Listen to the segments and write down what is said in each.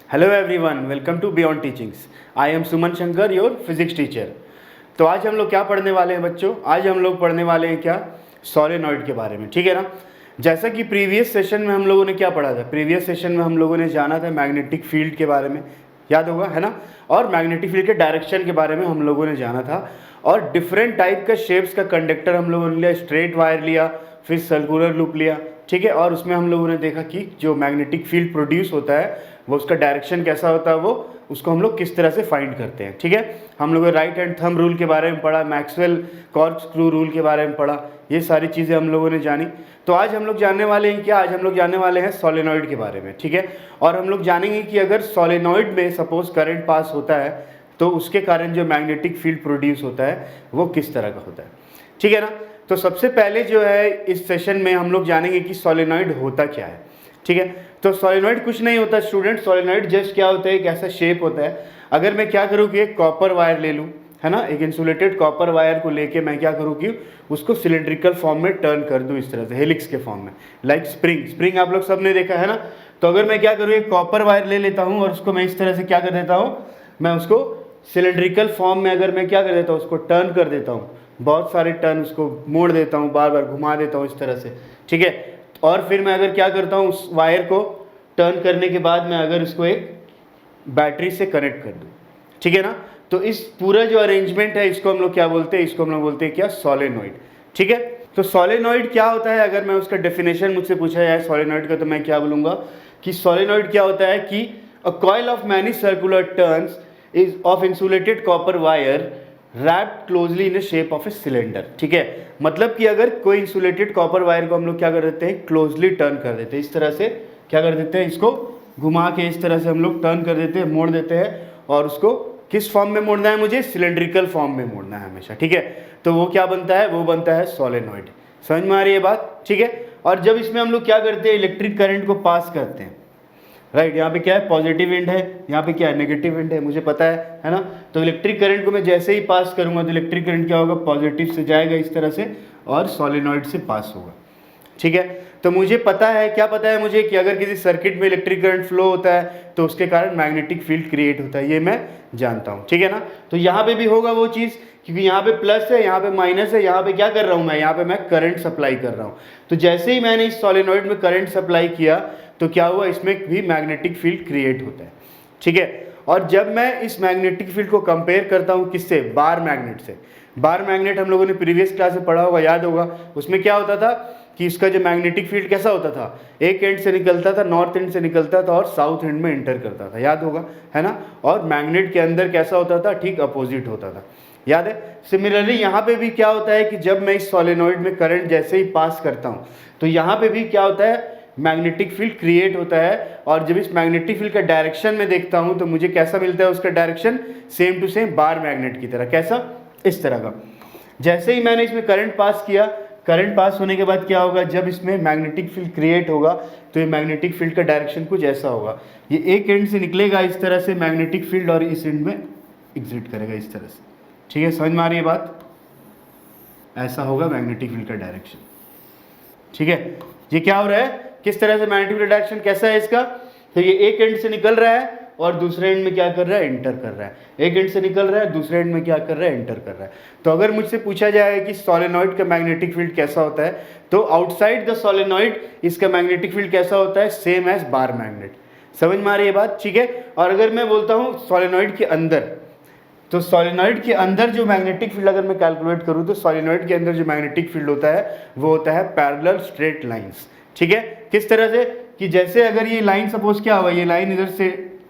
Hello everyone, welcome to beyond teachings. I am Suman Shankar, your physics teacher. तो आज हम लोग क्या पढ़ने वाले हैं बच्चों? आज हम लोग पढ़ने वाले हैं क्या? सोलेनॉइड के बारे में, ठीक है ना। जैसा कि प्रीवियस सेशन में हम लोगों ने क्या पढ़ा था? प्रीवियस सेशन में हम लोगों ने जाना था मैग्नेटिक फील्ड के बारे में, याद होगा है ना। और मैग्नेटिक फील्ड के डायरेक्शन के बारे में हम लोगों ने जाना था, और डिफरेंट टाइप का शेप्स का कंडक्टर हम लोगों ने लिया। स्ट्रेट वायर लिया, फिर सर्कुलर लूप लिया, ठीक है। और उसमें हम लोगों ने देखा कि जो मैग्नेटिक फील्ड प्रोड्यूस होता है वो उसका डायरेक्शन कैसा होता है, वो उसको हम लोग किस तरह से फाइंड करते हैं, ठीक है। हम लोगों ने राइट हैंड थंब रूल के बारे में पढ़ा, मैक्सवेल कॉर्कस्क्रू रूल के बारे में पढ़ा, ये सारी चीज़ें हम लोगों ने जानी। तो आज हम लोग जानने वाले हैं क्या? आज हम लोग जानने वाले हैं सोलेनॉइड के बारे में, ठीक है। और हम लोग जानेंगे कि अगर सोलेनॉइड में सपोज करंट पास होता है तो उसके कारण जो मैग्नेटिक फील्ड प्रोड्यूस होता है वो किस तरह का होता है, ठीक है ना। तो सबसे पहले जो है इस सेशन में हम लोग जानेंगे कि सोलेनॉइड होता क्या है, ठीक है। तो सोलेनॉइड कुछ नहीं होता स्टूडेंट। सोलेनॉइड जस्ट क्या होता है, एक ऐसा शेप होता है। अगर मैं क्या करूँ कि एक कॉपर वायर ले लूँ, है ना, एक इंसुलेटेड कॉपर वायर को लेके मैं क्या करूँ कि उसको सिलेंड्रिकल फॉर्म में टर्न कर दूँ, इस तरह से हेलिक्स के फॉर्म में, लाइक स्प्रिंग आप लोग सब ने देखा है ना। तो अगर मैं क्या करूँ, एक कॉपर वायर ले लेता हूँ और उसको मैं इस तरह से क्या कर देता हूँ, मैं उसको सिलेंड्रिकल फॉर्म में अगर मैं क्या कर देता हूँ, उसको टर्न कर देता हूँ, बहुत सारे टर्न उसको मोड़ देता हूँ, बार बार घुमा देता हूँ इस तरह से, ठीक है। और फिर मैं अगर क्या करता हूँ, उस वायर को टर्न करने के बाद मैं अगर उसको एक बैटरी से कनेक्ट कर दूँ, ठीक है ना। तो इस पूरा जो अरेंजमेंट है इसको हम लोग क्या बोलते हैं? इसको हम लोग बोलते हैं क्या? सोलेनॉइड, ठीक है। तो सोलेनॉइड क्या होता है? अगर मैं उसका डेफिनेशन मुझसे पूछा जाए सोलेनॉइड का, तो मैं क्या बोलूँगा कि सोलेनॉइड क्या होता है कि a coil of many circular turns is of insulated copper wire wrapped closely in shape of a cylinder, ठीक है। मतलब कि अगर कोई इंसुलेटेड कॉपर वायर को हम लोग क्या कर देते हैं, क्लोजली टर्न कर देते हैं, इस तरह से क्या कर देते हैं, इसको घुमा के इस तरह से हम लोग टर्न कर देते हैं, मोड़ देते हैं। और उसको किस फॉर्म में मोड़ना है? मुझे सिलेंड्रिकल फॉर्म में मोड़ना है हमेशा, ठीक है। तो वो क्या बनता है? वो बनता है सोलेनॉइड। समझ में आ रही है बात, ठीक है। और जब इसमें हम लोग क्या करते हैं, इलेक्ट्रिक करंट को पास करते हैं, राइट। यहाँ पे क्या है? पॉजिटिव एंड है, यहाँ पे क्या है? नेगेटिव एंड है, मुझे पता है ना। तो इलेक्ट्रिक करंट को मैं जैसे ही पास करूंगा तो इलेक्ट्रिक करंट क्या होगा? पॉजिटिव से जाएगा इस तरह से और सोलेनॉइड से पास होगा, ठीक है। तो मुझे पता है, क्या पता है मुझे, कि अगर किसी सर्किट में इलेक्ट्रिक करंट फ्लो होता है तो उसके कारण मैग्नेटिक फील्ड क्रिएट होता है, ये मैं जानता हूँ, ठीक है ना। तो यहाँ पे भी होगा वो चीज़, क्योंकि यहाँ पे प्लस है, यहाँ पे माइनस है, यहाँ पे क्या कर रहा हूँ मैं? यहाँ पे मैं करंट सप्लाई कर रहा हूँ। तो जैसे ही मैंने इस सोलेनॉइड में करंट सप्लाई किया तो क्या हुआ? इसमें भी मैग्नेटिक फील्ड क्रिएट होता है, ठीक है। और जब मैं इस मैग्नेटिक फील्ड को कंपेयर करता हूँ किससे? बार मैग्नेट से। बार मैग्नेट हम लोगों ने प्रीवियस क्लास में पढ़ा होगा, याद होगा। उसमें क्या होता था कि इसका जो मैग्नेटिक फील्ड कैसा होता था, एक एंड से निकलता था, नॉर्थ एंड से निकलता था और साउथ एंड में इंटर करता था, याद होगा है ना। और मैग्नेट के अंदर कैसा होता था? ठीक अपोजिट होता था, याद है। सिमिलरली यहाँ पे भी क्या होता है कि जब मैं इस सोलेनॉइड में करंट जैसे ही पास करता हूँ तो यहाँ पे भी क्या होता है? मैग्नेटिक फील्ड क्रिएट होता है। और जब इस मैग्नेटिक फील्ड का डायरेक्शन में देखता हूँ तो मुझे कैसा मिलता है? उसका direction same to same bar magnet की तरह। कैसा? इस तरह का। जैसे ही मैंने इसमें करंट पास किया, करंट पास होने के बाद क्या होगा? जब इसमें मैग्नेटिक फील्ड क्रिएट होगा तो ये मैग्नेटिक फील्ड का डायरेक्शन कुछ ऐसा होगा, ये एक एंड से निकलेगा इस तरह से मैग्नेटिक फील्ड और इस एंड में एग्जिट करेगा इस तरह से, ठीक है। समझ में आ रही है बात? ऐसा होगा मैग्नेटिक फील्ड का डायरेक्शन, ठीक है। ये क्या हो रहा है? किस तरह से मैग्नेटिक फील्ड डायरेक्शन कैसा है इसका? तो ये एक एंड से निकल रहा है और दूसरे एंड में क्या कर रहा है? एंटर कर रहा है। एक एंड से निकल रहा है, दूसरे एंड में क्या कर रहा है? एंटर कर रहा है। तो अगर मुझसे पूछा जाए कि सोलेनॉइड का मैग्नेटिक फील्ड कैसा होता है, तो आउटसाइड द सोलेनॉइड इसका मैग्नेटिक फील्ड कैसा होता है? Same as bar magnet. समझ में आ रही है बात, ठीक है। और अगर मैं बोलता हूँ सोलेनॉइड के अंदर, तो सोलेनॉइड के अंदर जो मैग्नेटिक फील्ड अगर मैं कैलकुलेट करूँ तो सोलेनॉइड के अंदर जो मैग्नेटिक फील्ड होता है वो होता है पैरेलल स्ट्रेट लाइंस, ठीक है। किस तरह से? कि जैसे अगर ये लाइन सपोज क्या हुआ, ये लाइन इधर से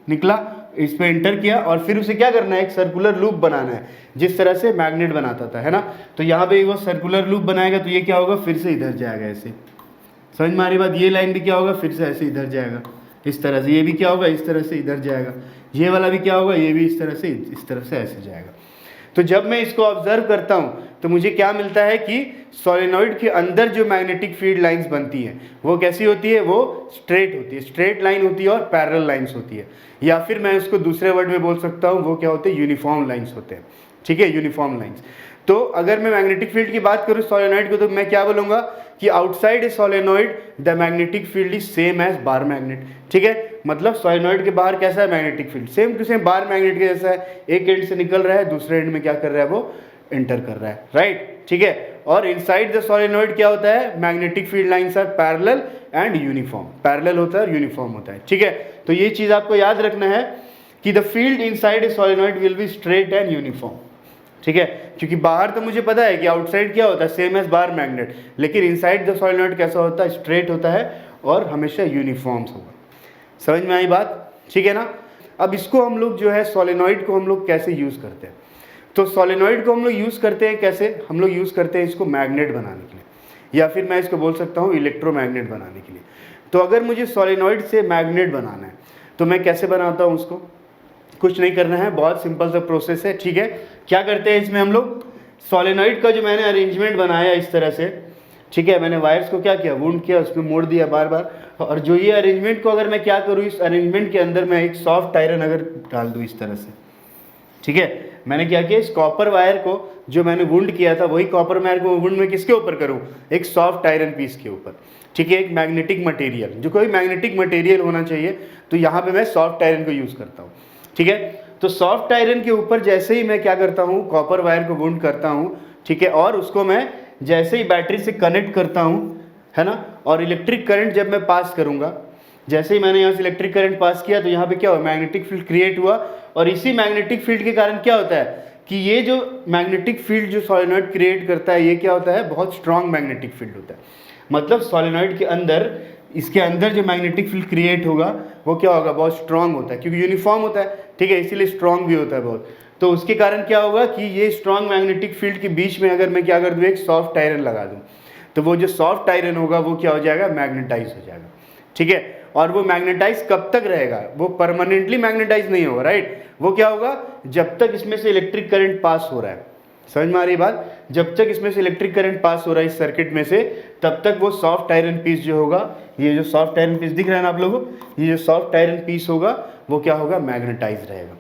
निकला, इस पे एंटर किया और फिर उसे क्या करना है? एक सर्कुलर लूप बनाना है, जिस तरह से मैग्नेट बनाता था, है ना। तो यहाँ पे वो सर्कुलर लूप बनाएगा तो ये क्या होगा? फिर से इधर जाएगा ऐसे। समझ में आ रही बात? ये लाइन भी क्या होगा? फिर से ऐसे इधर जाएगा इस तरह से। ये भी क्या होगा? इस तरह से इधर जाएगा। ये वाला भी क्या होगा? ये भी इस तरह से ऐसे जाएगा। तो जब मैं इसको ऑब्जर्व करता हूँ तो मुझे क्या मिलता है कि सोलेनॉइड के अंदर जो मैग्नेटिक फील्ड लाइंस बनती हैं वो कैसी होती है? वो स्ट्रेट होती है, स्ट्रेट लाइन होती है और पैरेलल लाइंस होती है। या फिर मैं उसको दूसरे वर्ड में बोल सकता हूँ, वो क्या होते हैं? यूनिफॉर्म लाइंस होते हैं, ठीक है, यूनिफॉर्म लाइंस। तो अगर मैं मैग्नेटिक फील्ड की बात करूँ सोलेनॉइड को, तो मैं क्या बोलूँगा कि outside a solenoid the magnetic field is same as bar magnet. ठीक है, मतलब सोलेनॉइड के बाहर कैसा है magnetic field, same to same bar magnet के जैसा है, एक एंड से निकल रहा है, दूसरे एंड में क्या कर रहा है, वो एंटर कर रहा है, राइट। ठीक है, और इनसाइड द सोलेनॉइड क्या होता है, magnetic field lines are parallel and uniform, parallel होता है और यूनिफॉर्म होता है। ठीक है, तो ये चीज आपको याद रखना है कि the field inside a solenoid will be straight and uniform. ठीक है, क्योंकि बाहर तो मुझे पता है कि आउटसाइड क्या होता है, सेम एज बार मैग्नेट, लेकिन इनसाइड द सोलेनॉइड कैसा होता है, स्ट्रेट होता है और हमेशा यूनिफॉर्म्स होगा। समझ में आई बात, ठीक है ना। अब इसको हम लोग जो है सोलेनॉइड को हम लोग कैसे यूज करते हैं, तो सोलेनॉइड को हम लोग यूज करते हैं कैसे, हम लोग यूज करते हैं इसको मैग्नेट बनाने के लिए, या फिर मैं इसको बोल सकता हूँ इलेक्ट्रोमैग्नेट बनाने के लिए। तो अगर मुझे सोलेनॉइड से मैग्नेट बनाना है तो मैं कैसे बनाता हूँ उसको, कुछ नहीं करना है, बहुत सिंपल सा प्रोसेस है। ठीक है, क्या करते हैं इसमें हम लोग, सोलेनॉइड का जो मैंने अरेंजमेंट बनाया इस तरह से, ठीक है, मैंने वायर्स को क्या किया, वुंड किया, उसमें मोड़ दिया बार बार, और जो ये अरेंजमेंट को अगर मैं क्या करूँ, इस अरेंजमेंट के अंदर मैं एक सॉफ्ट आयरन अगर डाल दूँ इस तरह से, ठीक है, मैंने क्या किया, इस कॉपर वायर को जो मैंने वुंड किया था, वही कॉपर वायर को वुंड में किसके ऊपर करूँ, एक सॉफ्ट आयरन पीस के ऊपर। ठीक है, एक मैग्नेटिक मटेरियल, जो कोई मैग्नेटिक मटेरियल होना चाहिए, तो यहाँ पे मैं सॉफ्ट आयरन को यूज़ करता हूँ। ठीक है, तो सॉफ्ट आयरन के ऊपर जैसे ही मैं क्या करता हूँ, कॉपर वायर को वुंड करता हूँ, ठीक है, और उसको मैं जैसे ही बैटरी से कनेक्ट करता हूँ, है ना, और इलेक्ट्रिक करंट जब मैं पास करूँगा, जैसे ही मैंने यहाँ से इलेक्ट्रिक करंट पास किया तो यहाँ पे क्या हुआ, मैग्नेटिक फील्ड क्रिएट हुआ, और इसी मैग्नेटिक फील्ड के कारण क्या होता है कि ये जो मैग्नेटिक फील्ड जो सोलेनॉइड क्रिएट करता है, ये क्या होता है, बहुत स्ट्रॉन्ग मैग्नेटिक फील्ड होता है। मतलब सोलेनॉइड के अंदर, इसके अंदर जो मैग्नेटिक फील्ड क्रिएट होगा वो क्या होगा, बहुत स्ट्रॉन्ग होता है, क्योंकि यूनिफॉर्म होता है। ठीक है, इसीलिए स्ट्रॉन्ग भी होता है बहुत। तो उसके कारण क्या होगा कि ये स्ट्रॉन्ग मैग्नेटिक फील्ड के बीच में अगर मैं क्या कर दूँ, एक सॉफ्ट आयरन लगा दूँ, तो वो जो सॉफ्ट आयरन होगा वो क्या हो जाएगा, मैग्नेटाइज हो जाएगा। ठीक है, और वो मैग्नेटाइज कब तक रहेगा, वो परमानेंटली मैग्नेटाइज नहीं होगा, राइट। वो क्या होगा, जब तक इसमें से इलेक्ट्रिक करंट पास हो रहा है, समझ में आ रही बात, जब तक इसमें से इलेक्ट्रिक करंट पास हो रहा है इस सर्किट में से, तब तक वो सॉफ्ट आयरन पीस जो होगा, ये जो सॉफ्ट आयरन पीस दिख रहा है ना आप लोगों को, ये जो सॉफ्ट आयरन पीस होगा वो क्या होगा, मैग्नेटाइज रहेगा।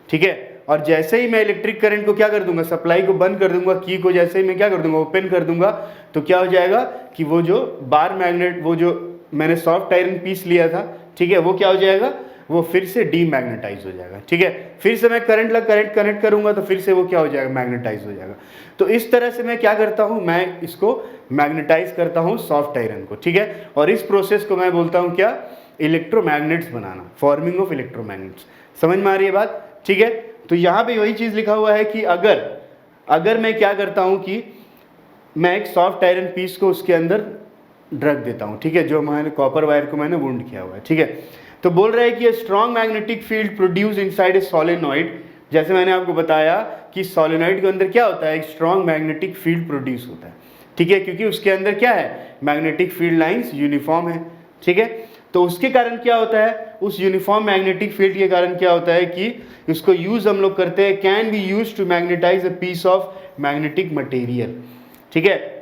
ठीक है, और जैसे ही मैं इलेक्ट्रिक करंट को क्या कर दूंगा, सप्लाई को बंद कर दूंगा, की को जैसे ही मैं क्या कर दूंगा, ओपन कर दूंगा, तो क्या हो जाएगा कि वो जो बार मैग्नेट, वो जो मैंने सॉफ्ट आयरन पीस लिया था, ठीक है, वो क्या हो जाएगा, वो फिर से डीमैग्नेटाइज हो जाएगा। ठीक है, फिर से मैं करंट कनेक्ट करूंगा तो फिर से वो क्या हो जाएगा, मैग्नेटाइज हो जाएगा। तो इस तरह से मैं क्या करता हूं, मैं इसको मैग्नेटाइज करता हूं सॉफ्ट आयरन को। ठीक है, और इस प्रोसेस को मैं बोलता हूं क्या, electromagnets banana, forming of electromagnets. समझ में आ रही है बात, ठीक है। तो यहाँ पे वही चीज़ लिखा हुआ है कि अगर मैं क्या करता हूँ कि मैं एक सॉफ्ट आयरन पीस को उसके अंदर रख देता हूँ, ठीक है, जो मैंने कॉपर वायर को मैंने वुंड किया हुआ है। ठीक है, तो बोल रहा है कि strong magnetic field produce inside a solenoid. जैसे मैंने आपको बताया कि सोलेनॉइड के अंदर क्या होता है, एक स्ट्रॉन्ग मैग्नेटिक फील्ड प्रोड्यूस होता है। ठीक है, क्योंकि उसके अंदर क्या है, मैग्नेटिक फील्ड लाइंस यूनिफॉर्म है। ठीक है, तो उसके कारण क्या होता है, उस यूनिफॉर्म मैग्नेटिक फील्ड के कारण क्या होता है कि इसको यूज हम लोग करते हैं, can be use to magnetize a piece of magnetic material. ठीक है,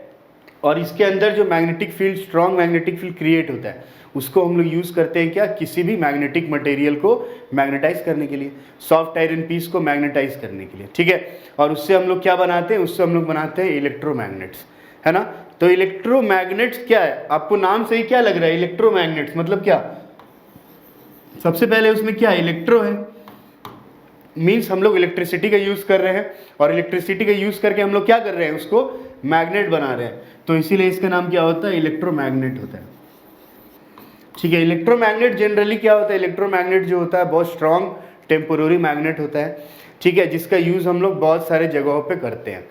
और इसके अंदर जो magnetic field, strong magnetic field create होता है, उसको हम लोग यूज़ करते हैं क्या, किसी भी मैग्नेटिक मटेरियल को मैग्नेटाइज करने के लिए, सॉफ्ट आयरन पीस को मैग्नेटाइज करने के लिए। ठीक है, और उससे हम लोग क्या बनाते हैं, उससे हम लोग बनाते हैं इलेक्ट्रोमैग्नेट्स, है ना। तो इलेक्ट्रोमैग्नेट्स क्या है, आपको नाम से ही क्या लग रहा है, इलेक्ट्रोमैग्नेट्स मतलब क्या, सबसे पहले उसमें क्या इलेक्ट्रो है, मीन्स हम लोग इलेक्ट्रिसिटी का यूज़ कर रहे हैं, और इलेक्ट्रिसिटी का यूज़ करके हम लोग क्या कर रहे हैं, उसको मैग्नेट बना रहे हैं, तो इसीलिए इसका नाम क्या होता है, इलेक्ट्रोमैग्नेट होता है। ठीक है, इलेक्ट्रोमैग्नेट जनरली क्या होता है, इलेक्ट्रोमैग्नेट जो होता है बहुत स्ट्रॉन्ग टेम्पोररी मैग्नेट होता है। ठीक है, जिसका यूज़ हम लोग बहुत सारे जगहों पे करते हैं।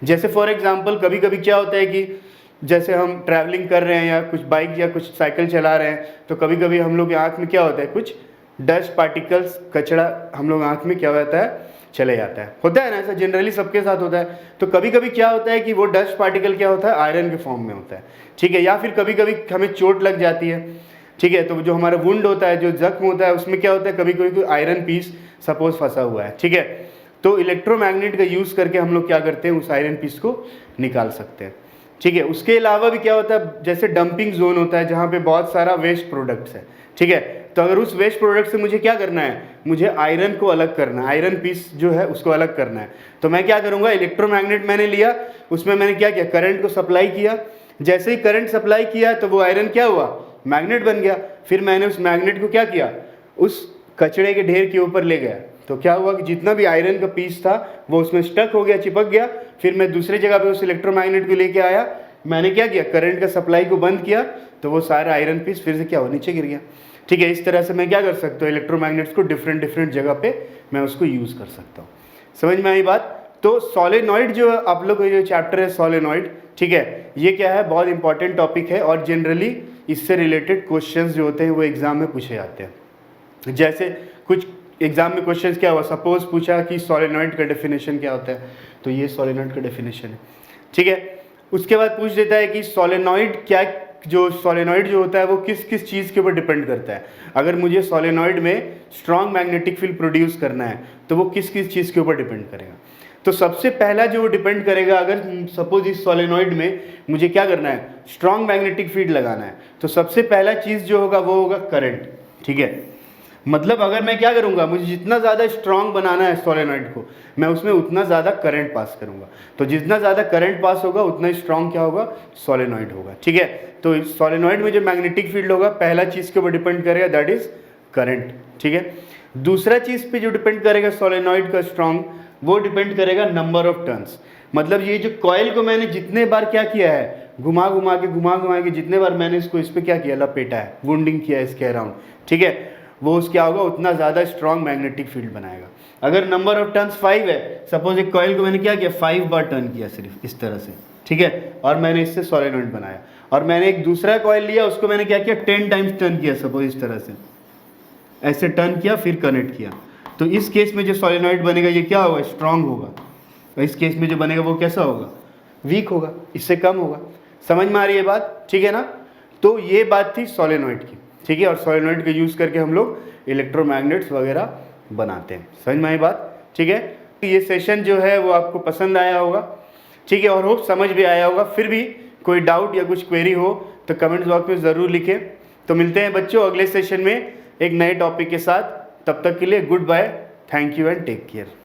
जैसे फॉर एग्जांपल कभी कभी क्या होता है कि जैसे हम ट्रैवलिंग कर रहे हैं या कुछ बाइक या कुछ साइकिल चला रहे हैं, तो कभी कभी हम लोग के आँख में क्या होता है, कुछ डस्ट पार्टिकल्स, कचरा हम लोग आँख में क्या होता है, चले जाता है, होता है ना, ऐसा जनरली सबके साथ होता है। तो कभी कभी क्या होता है कि वो डस्ट पार्टिकल क्या होता है, आयरन के फॉर्म में होता है। ठीक है, या फिर कभी कभी हमें चोट लग जाती है, ठीक है, तो जो हमारा वुंड होता है, जो जख्म होता है, उसमें क्या होता है, कभी कभी कोई आयरन पीस सपोज फंसा हुआ है। ठीक है, तो इलेक्ट्रोमैग्नेट का यूज़ करके हम लोग क्या करते हैं, उस आयरन पीस को निकाल सकते हैं। ठीक है, उसके अलावा भी क्या होता है, जैसे डंपिंग जोन होता है जहाँ पे बहुत सारा वेस्ट प्रोडक्ट्स है। ठीक है, तो तो अगर उस वेस्ट प्रोडक्ट से मुझे क्या करना है, मुझे आयरन को अलग करना है, आयरन पीस जो है उसको अलग करना है। तो मैं क्या करूँगा, इलेक्ट्रोमैग्नेट मैंने लिया, उसमें मैंने क्या किया, करंट को सप्लाई किया। जैसे ही करंट सप्लाई किया तो वो आयरन क्या हुआ, मैग्नेट बन गया। फिर मैंने उस मैग्नेट को क्या किया, उस कचड़े के ढेर के ऊपर ले गया। तो क्या हुआ कि जितना भी आयरन का पीस था वो उसमें स्टक हो गया, चिपक गया। फिर मैं दूसरे जगह पे उस इलेक्ट्रोमैग्नेट को लेके आया, मैंने क्या किया, करंट का सप्लाई को बंद किया, तो वो सारा आयरन पीस फिर से क्या हुआ, नीचे गिर गया। ठीक है, इस तरह से मैं क्या कर सकता हूँ, इलेक्ट्रोमैग्नेट्स को डिफरेंट डिफरेंट जगह पे मैं उसको यूज़ कर सकता हूँ। समझ में आई बात। तो सोलेनॉइड जो आप लोग का जो चैप्टर है सोलेनॉइड, ठीक है, ये क्या है, बहुत इंपॉर्टेंट टॉपिक है और जनरली इससे रिलेटेड क्वेश्चंस जो होते हैं वो एग्जाम में पूछे जाते हैं। जैसे कुछ एग्जाम में क्वेश्चंस क्या हुआ, सपोज पूछा कि सोलेनॉइड का डेफिनेशन क्या होता है, तो ये सोलेनॉइड का डेफिनेशन है। ठीक है, उसके बाद पूछ देता है कि सोलेनॉइड क्या, जो सोलेनॉइड जो होता है वो किस किस चीज़ के ऊपर डिपेंड करता है। अगर मुझे सोलेनॉइड में स्ट्रॉन्ग मैग्नेटिक फील्ड प्रोड्यूस करना है तो वो किस किस चीज़ के ऊपर डिपेंड करेगा। तो सबसे पहला जो डिपेंड करेगा, अगर सपोज इस सोलेनॉइड में मुझे क्या करना है, स्ट्रॉन्ग मैग्नेटिक फील्ड लगाना है, तो सबसे पहला चीज़ जो होगा वो होगा करंट। ठीक है, मतलब अगर मैं क्या करूंगा, मुझे जितना ज़्यादा स्ट्रॉन्ग बनाना है सोलेनॉइड को, मैं उसमें उतना ज़्यादा करंट पास करूंगा। तो जितना ज़्यादा करंट पास होगा उतना स्ट्रॉन्ग क्या होगा, सोलेनॉइड होगा। ठीक है, तो सोलेनॉइड में जो मैग्नेटिक फील्ड होगा पहला चीज़ के ऊपर डिपेंड करेगा, दैट इज करंट। ठीक है, दूसरा चीज़ पे जो डिपेंड करेगा सोलेनॉइड का स्ट्रॉन्ग, वो डिपेंड करेगा नंबर ऑफ टर्न्स। मतलब ये जो कॉइल को मैंने जितने बार क्या किया है, घुमा घुमा के जितने बार मैंने इसको इस पर क्या किया, लपेटा है, वुंडिंग किया है इसके अराउंड, ठीक है, वो उस क्या होगा, उतना ज़्यादा स्ट्रॉन्ग मैग्नेटिक फील्ड बनाएगा। अगर नंबर ऑफ टर्न्स 5 है, सपोज एक कॉइल को मैंने क्या किया, 5 बार टर्न किया सिर्फ इस तरह से, ठीक है, और मैंने इससे सोलेनॉइड बनाया। और मैंने एक दूसरा कॉइल लिया, उसको मैंने क्या किया, 10 टाइम्स टर्न किया, सपोज इस तरह से ऐसे टर्न किया, फिर कनेक्ट किया। तो इस केस में जो सोलेनॉइड बनेगा ये क्या होगा, स्ट्रॉन्ग होगा। और इस केस में जो बनेगा वो कैसा होगा, वीक होगा, इससे कम होगा। समझ में आ रही है बात, ठीक है ना। तो ये बात थी सोलेनॉइड की, ठीक है, और सोलेनॉइड का यूज़ करके हम लोग इलेक्ट्रोमैग्नेट्स वगैरह बनाते हैं। समझ में आई बात, ठीक है। तो ये सेशन जो है वो आपको पसंद आया होगा, ठीक है, और होप समझ भी आया होगा। फिर भी कोई डाउट या कुछ क्वेरी हो तो कमेंट बॉक्स में ज़रूर लिखें। तो मिलते हैं बच्चों अगले सेशन में एक नए टॉपिक के साथ। तब तक के लिए goodbye, thank you and take care.